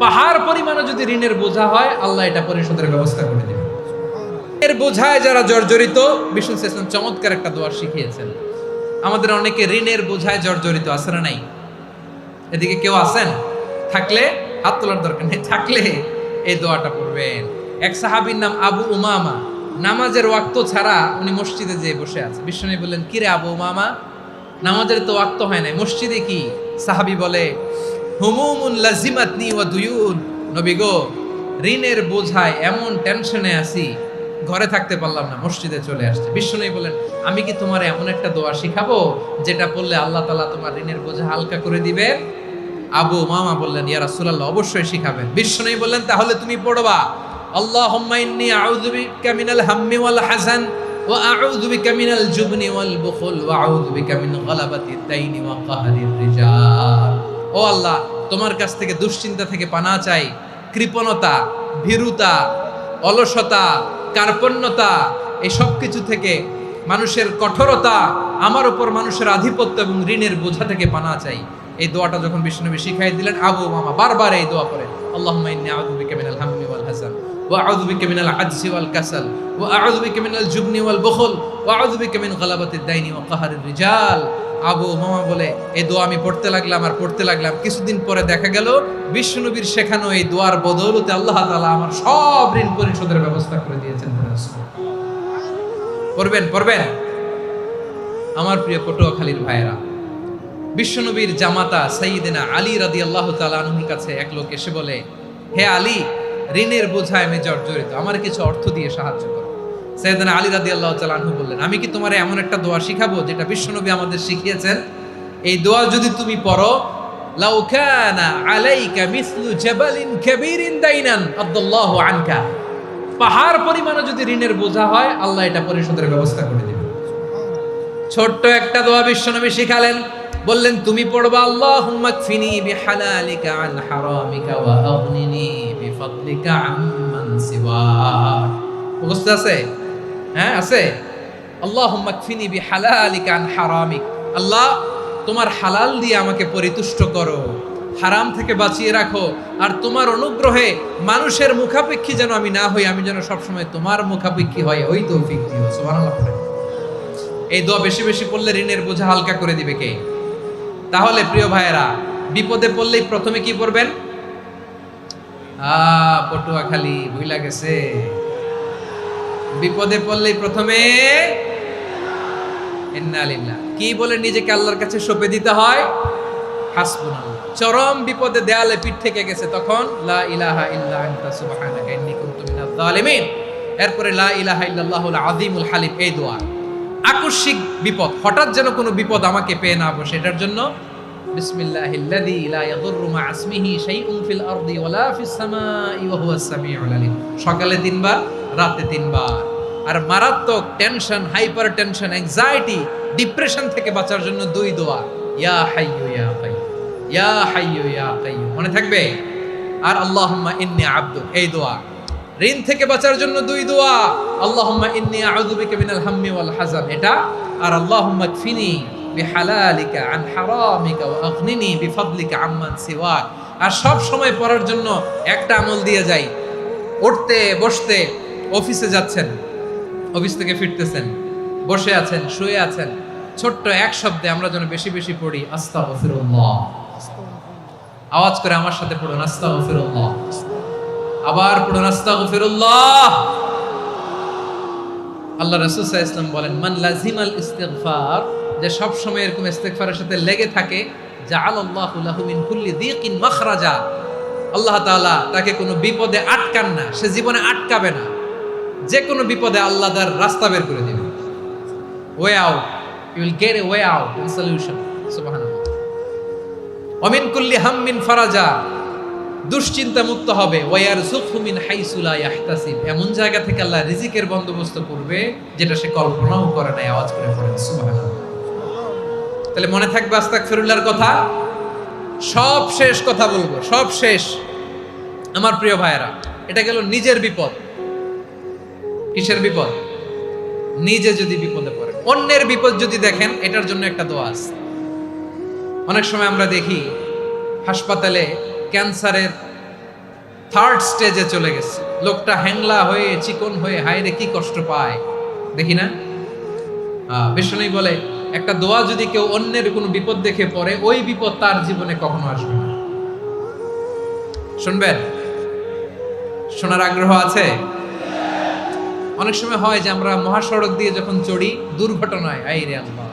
পাহাড় পরিমাণও যদি ঋণের বোঝা হয়, আল্লাহ এটা পরিশোধের ব্যবস্থা করে দেবে। এর বোঝায় যারা জর্জরিত, বিষ্ণু ইসলাম চমৎকার একটা দোয়া শিখিয়েছেন। আমাদের অনেকে ঋণের বোঝায় জর্জরিত, আছে না নাই? এদিকে কেউ আছেন? থাকলে হাত তোলার দরকার নেই, থাকলে এই দোয়াটা পড়বেন। এক সাহাবীর নাম আবু উমামা, নামাজের ওয়াক্ত ছাড়া উনি মসজিদে যেয়ে বসে আছে। বিশ্বনবী বললেন, কি রে আবু উমামা, নামাজের তো ওয়াক্ত হয় নাই, মসজিদে কি? সাহাবী বলে, হুমুমুন লাজিমাতনি ওয়া দুয়ুন। নবী গো, ঋণের বোঝায় এমন টেনশনে আছি, ঘরে থাকতে পারলাম না, মসজিদে চলে আসছে। বিশ্বনবী বলেন, আমি কি তোমার এমন একটা দোয়া শিখাবো যেটা পড়লে আল্লাহ তাআলা তোমার ঋণের বোঝা হালকা করে দিবে? আবু উমামা বললেন, ইয়া রাসূলুল্লাহ, অবশ্যই শিখাবেন। বিশ্বনবী বললেন, তাহলে তুমি পড়বা, আল্লাহুম্মা ইন্নী আউযু বিকা মিনাল হাম্মি ওয়াল হাযান ওয়া আউযু বিকা মিনাল জুবনি ওয়াল বুখল ওয়া আউযু বিকা মিন গালাবাতিদ দাইনি ওয়া কাহরির রিজাল। ও আল্লাহ, তোমার কাছ থেকে দুশ্চিন্তা থেকে পানা চাই, কৃপণতা, ভীরুতা, অলসতা, কার্পণ্যতা, এই সব কিছু থেকে, মানুষের কঠোরতা, আমার উপর মানুষের আধিপত্য এবং ঋণের বোঝা থেকে পানা চাই। এই দোয়াটা যখন বিষ্ণুনবী শিখাই দিলেন, আবু উমামা বারবার এই দোয়া পড়েন, আল্লাহুম্মা ইন্নী আউযু বিকা মিনাল হাম্মি ওয়াল হাযান ওয়া আউযু বিকা মিনাল আজজি ওয়াল কাসাল ওয়া আউযু বিকা মিনাল জুবনি ওয়াল বুখল ওয়া আউযু বিকা মিন গালাবাতিদ দাইনি ওয়া কাহরির রিজাল। আবু উমামা বলে, এই দোয়া আমি পড়তে লাগলাম। কিছুদিন পরে দেখা গেল বিষ্ণুনবীর শেখানো এই দোয়ার বদৌলতে আল্লাহ তাআলা আমার সব ঋণ পরিশোধের ব্যবস্থা করে দিয়েছেন। পড়বেন আমার প্রিয় পটুয়াখালীর ভাইয়েরা। বিশ্বনবীর জামাতা সাইয়্যিদিনা আলী রাদিয়াল্লাহু তাআলা আনহুর কাছে এক লোক এসে বলে, হে আলী, ঋণের বোঝায় আমি জর্জরিত, আমার কিছু অর্থ দিয়ে সাহায্য করো। সাইয়্যিদিনা আলী রাদিয়াল্লাহু তাআলা আনহু বললেন, আমি কি তোমারে এমন একটা দোয়া শিখাবো যেটা বিশ্বনবী আমাদের শিখিয়েছেন? এই দোয়া যদি তুমি পড়ো, লাউ কানা আলাইকা মিসলু জাবালিন কাবীরিন দাইনান আদাল্লাহু আনকা। পাহাড় পরিমাণও যদি ঋণের বোঝা হয়, আল্লাহ এটা পরিশোধের ব্যবস্থা করে দিবেন। ছোট্ট একটা দোয়া বিশ্বনবী শিখালেন, বললেন, তুমি পড়বা, আল্লাহুম্মা কফিনি বিহালালিকা আন হারামিকা ওয়া আগনিনি বিফাদলিকা আম্মান সিওয়াক। মুখস্থ আছে? হ্যাঁ, আছে। আল্লাহুম্মা কফিনি বিহালালিকা আন হারামিক। আল্লাহ, তোমার হালাল দিয়ে আমাকে পরিতুষ্ট করো, হারাম থেকে বাঁচিয়ে রাখো, আর তোমার অনুগ্রহে মানুষের মুখাপেক্ষী যেন আমি না হই, আমি যেন সবসময় তোমার মুখাপেক্ষী হয়, ওই তৌফিক দিও। সুবহানাল্লাহ। এই দোয়া বেশি বেশি পড়লে ঋণের বোঝা হালকা করে দিবে কে? তাহলে প্রিয় ভাইয়েরা, বিপদে পড়লেই প্রথমে কি পড়বেন? পটুয়াখালী ভুইলা গেছে। বিপদে পড়লেই প্রথমে ইন্না লিল্লাহ কি বলে নিজেকে আল্লাহর কাছে সঁপে দিতে হয়? হাসবুনাল্লাহ। চরম বিপদে দেয়ালে পিঠ থেকে গেছে, তখন লা ইলাহা ইল্লা আনতা সুবহানাকা ইন্নী কুনতু মিনাজ জালিমিন। এরপরে লা ইলাহা ইল্লাল্লাহুল আযীমুল হালিম, এই দোয়া। আকস্মিক বিপদ, হঠাৎ যেন কোনো বিপদ আমাকে পেয়ে না বসে, এটার জন্য বিসমিল্লাহিল্লাযী লা ইয়াদুররু মা ইসমিহি শাইউন ফিল আরদি ওয়ালা ফিস সামাই ওয়া হুয়াস সামিউল আলীম। সকালে 3 বার, রাতে 3 বার। আর মারাত্মক tension, hyper tension, anxiety, depression থেকে বাঁচার জন্য 2 দোয়া, ইয়া হাইয়্যু ইয়া কাইয়্যুম, ইয়া হাইয়্যু ইয়া কাইয়্যুম, মনে থাকবে? আর আল্লাহুম্মা ইন্নী আবদুক, এই দোয়া। ঋণ থেকে বাঁচার জন্য 2 দোয়া, আল্লাহুম্মা ইন্নী আউযু বিকা মিনাল হাম্মি ওয়াল হাযান, এটা। আর আল্লাহুম্মা কফিনি বিহালালিকা আন হারামিকা ওয়া আগনিনি বিফাদলিকা আম্মান সিওয়াক। আর সব সময় পড়ার জন্য একটা আমল দিয়ে যাই, উঠতে বসতে, অফিসে যাচ্ছেন, অফিস থেকে ফিরতেছেন, বসে আছেন, শুয়ে আছেন, ছোট্ট এক শব্দে আমরা যেন বেশি বেশি পড়ি, আস্তাগফিরুল্লাহ। আওয়াজ করে আমার সাথে পড়ুন, আস্তাগফিরুল্লাহ। আবার পড়ুন, আস্তাগফিরুল্লাহ। আল্লাহ রাসূল সাল্লাল্লাহু আলাইহি ওয়াসাল্লাম বলেন, মান লাজিমাল ইস্তিগফার, যে সব সময় এরকম ইস্তিগফারের সাথে লেগে থাকে, জাআলাল্লাহু লাহু মিন কুল্লি যিকিন মাখরাজা। আল্লাহ তাআলা তাকে কোনো বিপদে আটকান না, সে জীবনে আটকাবে না। যে কোনো বিপদে আল্লাহ তার রাস্তা বের করে দিবেন। Way out, you will get a way out and solution. সুবহানাল্লাহ। ওয়া মিন কুল্লি হাম্মিন ফারাজা, দুশ্চিন্তা মুক্ত হবে। ওয়ায়ারযুকহু মিন হাইসু লা ইয়াহতাসিব, এমন জায়গা থেকে আল্লাহ রিজিকের বন্দোবস্ত করবে যেটা সে কল্পনাও করে নাই। আওয়াজ করে পড়েন সুবহানাল্লাহ। তাহলে মনে থাকবে আস্তাগফিরুল্লাহর কথা। সব শেষ কথা বলবো, সব শেষ আমার প্রিয় ভাইয়েরা। এটা গেল নিজের বিপদ। কিসের বিপদ? নিজে যদি বিপদে পড়ে। অন্যের বিপদ যদি দেখেন, এটার জন্য একটা দোয়া আছে। অনেক সময় আমরা দেখি হাসপাতালে ক্যান্সারের থার্ড স্টেজে চলে গেছে, লোকটা হ্যাংলা হয়ে চিকন হয়ে হায়রে কি কষ্ট পায় দেখি না। বিষ্ণু বলে একটা দোয়া যদি কেউ অন্যের কোনো বিপদ দেখে পড়ে, ওই বিপদ তার জীবনে কখনো আসবে না। শুনবেন? শোনার আগ্রহ আছে? অনেক সময় হয় যে আমরা মহাসড়ক দিয়ে যখন চড়ি, দুর্ঘটনায় আইরে আল্লাহ,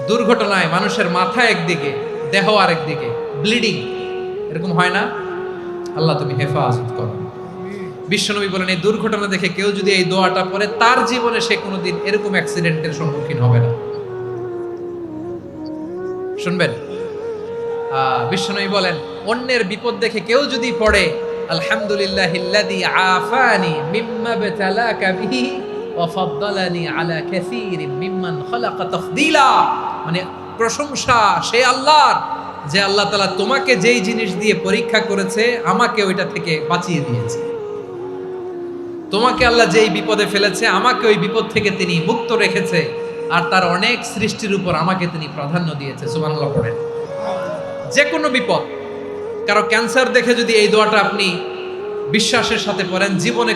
দুর্ঘটনায় মানুষের মাথা একদিকে, দেহ আরেকদিকে, ব্লিডিং, এরকম হয় না? আল্লাহ তুমি হেফাজত করো। বিশ্বনবী বলেন এই দুর্ঘটনা দেখে কেউ যদি এই দোয়াটা পড়ে, তার জীবনে সে কোনোদিন এরকম অ্যাক্সিডেন্টের সম্মুখীন হবে না। শুনবেন? বিশ্বনবী বলেন অন্যের বিপদ দেখে কেউ যদি পড়ে, আলহামদুলিল্লাহিল্লাযী আফানি মিম্মা বতালাকা বিহি ওয়া ফাদ্দালানি আলা কাসীরিন মিম্মান খালাকা তাফদীলা, মানে প্রশংসা সে আল্লাহর, যে আল্লাহ তাআলা তোমাকে যেই জিনিস দিয়ে পরীক্ষা করেছে, আমাকে ওইটা থেকে বাঁচিয়ে দিয়েছে। তোমাকে আল্লাহ যেই বিপদে ফেলেছে, আমাকে ওই বিপদ থেকে তিনি মুক্ত রেখেছে, আর তার অনেক সৃষ্টির উপর আমাকে তিনি প্রাধান্য দিয়েছে। সুবহানাল্লাহ পড়েন। যে কোনো বিপদ, কারো ক্যান্সার দেখে যদি এই দোয়াটা আপনি বিশ্বাসের সাথে পড়েন, জীবনে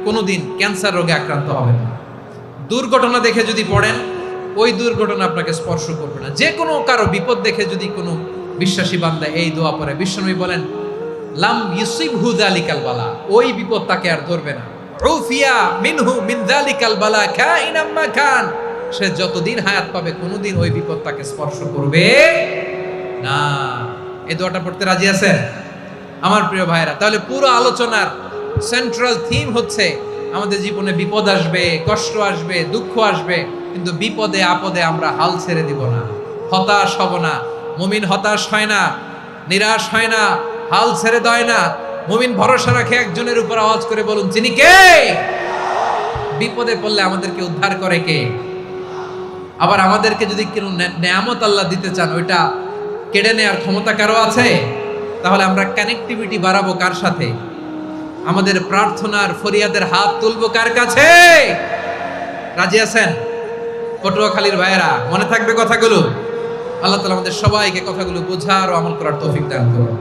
কোনোদিন ক্যান্সার রোগে আক্রান্ত হবেন না। দুর্ঘটনা দেখে যদি পড়েন, ওই দুর্ঘটনা আপনাকে স্পর্শ করবে না। যে কোনো কারো বিপদ দেখে যদি কোনো বিশ্বাসী বান্দা এই দোয়া পড়ে, বিশ্বনবী বলেন লাম ইউসিবহু যালিকাল বালা, ওই বিপদ তাকে আর ধরবে না। উফিয়া মিনহু মিন যালিকাল বালা কাইনাম মা কান, সে যতদিন হায়াত পাবে কোনোদিন ওই বিপদ তাকে স্পর্শ করবে না। এই দোয়াটা পড়তে রাজি আছেন আমার প্রিয় ভাইরা? তাহলে পুরো আলোচনার সেন্ট্রাল থিম হচ্ছে আমাদের জীবনে বিপদ আসবে, কষ্ট আসবে, দুঃখ আসবে, কিন্তু বিপদে আপদে আমরা হাল ছেড়ে দিব না, হতাশ হব না। মুমিন হতাশ হয় না, নিরাশ হয় না, হাল ছেড়ে দেয় না। মুমিন ভরসা রাখে একজনের উপর। আওয়াজ করে বলুন, যিনি কে? বিপদে পড়লে আমাদেরকে উদ্ধার করে কে? আবার আমাদেরকে যদি কোনো নেয়ামত আল্লাহ দিতে চান, ওইটা কেড়ে নেওয়ার ক্ষমতা কারো আছে? তাহলে আমরা কানেক্টিভিটি বাড়াবো কার সাথে? আমাদের প্রার্থনার ফরিয়াদের হাত তুলবো কার কাছে? রাজি আছেন? পটুয়াখালীর ভাইয়েরা, মনে থাকবে কথাগুলো? আল্লাহ তাআলা আমাদের সবাইকে কথাগুলো বোঝার ও আমল করার তৌফিক দান করুন।